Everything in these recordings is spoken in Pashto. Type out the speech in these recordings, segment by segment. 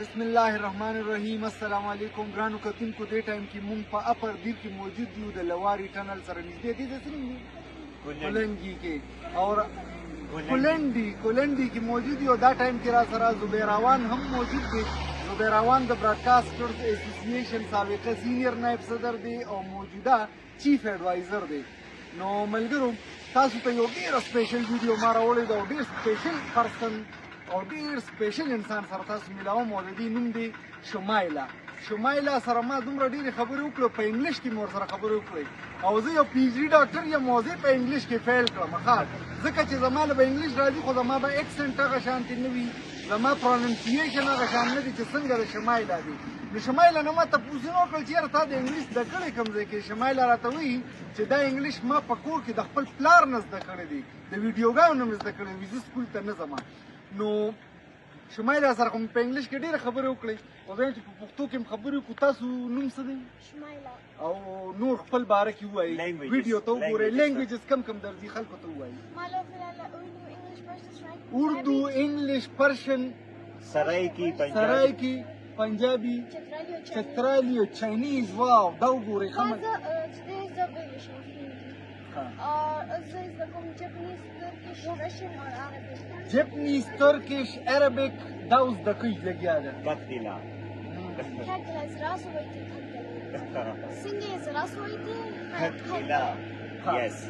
بسم الله الرحمن الرحیم. السلام علیکم ګرانو کتونکو. دې ټایم کې مونږ په اپر دیر کې موجود یو د لواري ټنل سره نږدې دي کولنډي کې اور کولنډي کې موجود یو. دا ټایم کې را سره زبیراوان هم موجود دی. زبیراوان د براډکاسټرز اسوسییشن سابقه سینیر نائب صدر دی او موجوده چیف ایڈوایزر دی. نو ملګرو تاسو ته یو ډیر سپیشل ویډیو ما راوړی دی او ډیر سپیشل پرسن او ډیر سپیشل انسان سره تاسو ملاوم او د دې نوم دی شمایله سره ما دومره ډېرې خبرې وکړو په انګلیش کې مې ورسره خبرې وکړې او زه یو پی ایچ ډي ډاکټر یم او زه په انګلیش کې فیل کړم ځکه چې زما له به انګلیش راځي خو زما به اکسنټ هغه شانتې نه وي زما پروننسیشن هغه شان نه دی چې څنګه د شمایله دی. د شمایله نه ما تپوسونه وکړل چې یاره تا د انګلیش زده کړی کوم ځای کې. شمایله راته وایي چې دا انګلیش ما په کور کې د خپل پلار نه زده کړی دی د ویډیوګانو نه مې زده کړی وي. زه سکول ته نه ځم. نو شمایله سره خو مې په انګلیش کې ډېرې خبرې وکړې خو زه چې په پښتو کې مې خبرې وکړو. تاسو نوم څه دی؟ شمایله. او نور خپل باره کې ووایي ویډیو ته وګورئ. لینګویجز کم درځي خلکو ته ووایي. اردو انګلیش پرشن سرایکی پنجابي چترالی او چاینیز. واو دا وګورئ ښه Japanese, Turkish, Arabic, دا اوس د کوم لګیا ده؟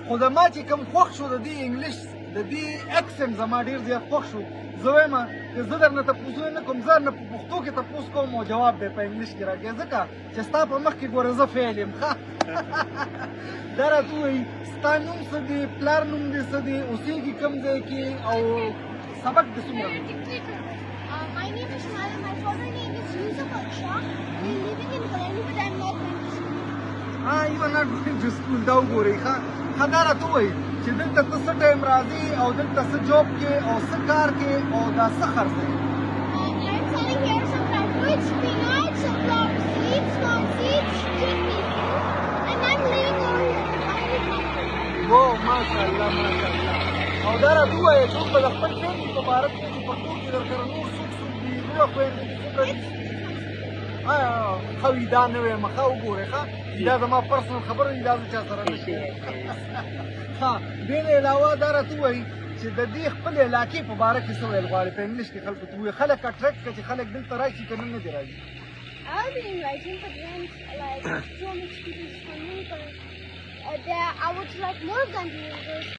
خو د ما چې کوم خوښ شو د دې انګلیش د دې اکسنټ زما ډېر زیات خوښ شو. زه وایم که زه درنه تپوسونه نه کوم زه نه په پښتو کې تپوس کوم او جواب به په انګلیش کې راکړې ځکه چې ستا په مخ کې ګوره زه فیل یم. دا راته ووایي ستا نوم څه دی، پلار نوم دې څه دی، اوسېږي کوم ځای کې او سبق دې څومره دی؟ My name is Shmala. My father name is Yusuf Aksha. We're living in Kolandi, but I'm not going to school. You are not going to school. دا وګورئ ښه دا راته ووایي چې دلته ته څه ټایم راځې او دلته څه جاب کې او څه کار کې او دا څه خرڅوې؟ I'm selling here some sandwich, peanuts, sunflower seeds, corn seeds, chickpea seeds, and I'm living over here. واو ماشاءالله ماشاءالله. او دا راته ووایه چې اوس به د خپل فیملي په باره کې چې پښتو کې درسره نور څوک دي نوره خویندې دي څومره دي؟ ښه وي دا نه وایم ښه وګورئ ښه دا زما پرسنل خبره دي دا زه چا سره نه کوم. دې نه علاوه دا راته ووایي چې د دې خپل علاقې په باره کې څه ویل غواړې په انګلیش کې خلکو ته ووایي خلک اټریکټ کړه چې خلک دلته راشي که نه نه دي راځي؟ I'll be inviting but then like so much people is coming but I would like more than this.